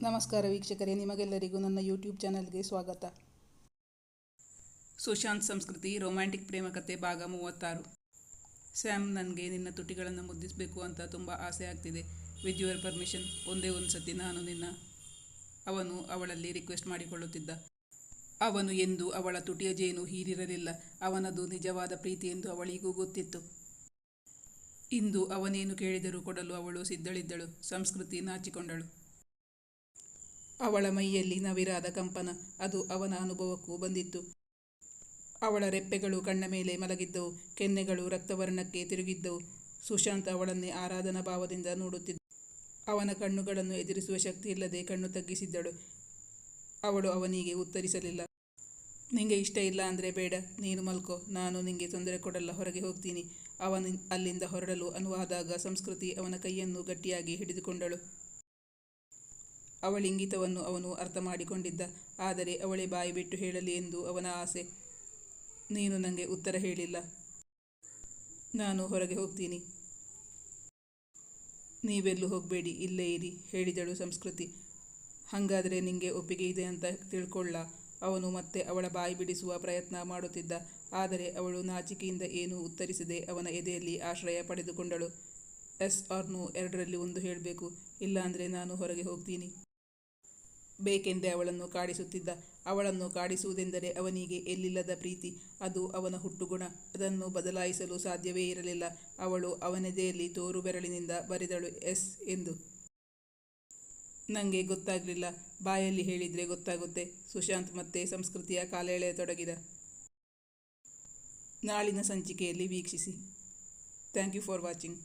ನಮಸ್ಕಾರ ವೀಕ್ಷಕರೇ, ನಿಮಗೆಲ್ಲರಿಗೂ ನನ್ನ ಯೂಟ್ಯೂಬ್ ಚಾನಲ್ಗೆ ಸ್ವಾಗತ. ಸುಶಾಂತ್ ಸಂಸ್ಕೃತಿ ರೊಮ್ಯಾಂಟಿಕ್ ಪ್ರೇಮ ಕಥೆ ಭಾಗ 36. ಸ್ಯಾಮ್, ನನಗೆ ನಿನ್ನ ತುಟಿಗಳನ್ನು ಮುದ್ದಿಸಬೇಕು ಅಂತ ತುಂಬ ಆಸೆ ಆಗ್ತಿದೆ. ವಿತ್ ಯುವರ್ ಪರ್ಮಿಷನ್, ಒಂದೇ ಒಂದು ಸತಿ ನಾನು ನಿನ್ನ. ಅವನು ಅವಳಲ್ಲಿ ರಿಕ್ವೆಸ್ಟ್ ಮಾಡಿಕೊಳ್ಳುತ್ತಿದ್ದ. ಅವನು ಎಂದೂ ಅವಳ ತುಟಿಯ ಜೇನು ಹೀರಿರಲಿಲ್ಲ. ಅವನದು ನಿಜವಾದ ಪ್ರೀತಿ ಎಂದು ಅವಳಿಗೂ ಗೊತ್ತಿತ್ತು. ಇಂದು ಅವನೇನು ಕೇಳಿದರೂ ಕೊಡಲು ಅವಳು ಸಿದ್ಧಳಿದ್ದಳು. ಸಂಸ್ಕೃತಿ ನಾಚಿಕೊಂಡಳು. ಅವಳ ಮೈಯಲ್ಲಿ ನವಿರಾದ ಕಂಪನ. ಅದು ಅವನ ಅನುಭವಕ್ಕೂ ಬಂದಿತ್ತು. ಅವಳ ರೆಪ್ಪೆಗಳು ಕಣ್ಣ ಮೇಲೆ ಮಲಗಿದ್ದವು. ಕೆನ್ನೆಗಳು ರಕ್ತವರ್ಣಕ್ಕೆ ತಿರುಗಿದ್ದವು. ಸುಶಾಂತ್ ಅವಳನ್ನೇ ಆರಾಧನಾ ಭಾವದಿಂದ ನೋಡುತ್ತಿದ್ದ. ಅವನ ಕಣ್ಣುಗಳನ್ನು ಎದುರಿಸುವ ಶಕ್ತಿ ಇಲ್ಲದೆ ಕಣ್ಣು ತಗ್ಗಿಸಿದ್ದಳು. ಅವಳು ಅವನಿಗೆ ಉತ್ತರಿಸಲಿಲ್ಲ. ನಿಂಗೆ ಇಷ್ಟ ಇಲ್ಲ ಅಂದರೆ ಬೇಡ, ನೀನು ಮಲ್ಕೋ, ನಾನು ನಿಂಗೆ ತೊಂದರೆ ಕೊಡಲ್ಲ, ಹೊರಗೆ ಹೋಗ್ತೀನಿ. ಅವನು ಅಲ್ಲಿಂದ ಹೊರಡಲು ಅನುವಾದಾಗ ಸಂಸ್ಕೃತಿ ಅವನ ಕೈಯನ್ನು ಗಟ್ಟಿಯಾಗಿ ಹಿಡಿದುಕೊಂಡಳು. ಅವಳಿಂಗಿತವನ್ನು ಅವನು ಅರ್ಥ ಮಾಡಿಕೊಂಡಿದ್ದ. ಆದರೆ ಅವಳೇ ಬಾಯಿ ಬಿಟ್ಟು ಹೇಳಲಿ ಎಂದು ಅವನ ಆಸೆ. ನೀನು ನನಗೆ ಉತ್ತರ ಹೇಳಿಲ್ಲ. ನಾನು ಹೊರಗೆ ಹೋಗ್ತೀನಿ. ನೀವೆಲ್ಲೂ ಹೋಗಬೇಡಿ, ಇಲ್ಲೇ ಇರಿ, ಹೇಳಿದಳು ಸಂಸ್ಕೃತಿ. ಹಾಗಾದರೆ ನಿಂಗೆ ಒಪ್ಪಿಗೆ ಇದೆ ಅಂತ ತಿಳ್ಕೊಳ್ಳ. ಅವನು ಮತ್ತೆ ಅವಳ ಬಾಯಿ ಬಿಡಿಸುವ ಪ್ರಯತ್ನ ಮಾಡುತ್ತಿದ್ದ. ಆದರೆ ಅವಳು ನಾಚಿಕೆಯಿಂದ ಏನೂ ಉತ್ತರಿಸದೆ ಅವನ ಎದೆಯಲ್ಲಿ ಆಶ್ರಯ ಪಡೆದುಕೊಂಡಳು. ಎಸ್ ಆರ್ ನೋ, ಎರಡರಲ್ಲಿ ಒಂದು ಹೇಳಬೇಕು. ಇಲ್ಲಾಂದರೆ ನಾನು ಹೊರಗೆ ಹೋಗ್ತೀನಿ. ಬೇಕೆಂದೇ ಅವಳನ್ನು ಕಾಡಿಸುತ್ತಿದ್ದ. ಅವಳನ್ನು ಕಾಡಿಸುವುದೆಂದರೆ ಅವನಿಗೆ ಎಲ್ಲಿಲ್ಲದ ಪ್ರೀತಿ. ಅದು ಅವನ ಹುಟ್ಟುಗುಣ. ಅದನ್ನು ಬದಲಾಯಿಸಲು ಸಾಧ್ಯವೇ ಇರಲಿಲ್ಲ. ಅವಳು ಅವನೆದೆಯಲ್ಲಿ ತೋರು ಬೆರಳಿನಿಂದ ಬರೆದಳು ಎಸ್ ಎಂದು. ನನಗೆ ಗೊತ್ತಾಗಲಿಲ್ಲ. ಬಾಯಲ್ಲಿ ಹೇಳಿದರೆ ಗೊತ್ತಾಗುತ್ತೆ. ಸುಶಾಂತ್ ಮತ್ತೆ ಸಂಸ್ಕೃತಿಯ ಕಾಲೆಳೆಯತೊಡಗಿದ. ನಾಳಿನ ಸಂಚಿಕೆಯಲ್ಲಿ ವೀಕ್ಷಿಸಿ. Thank you for watching.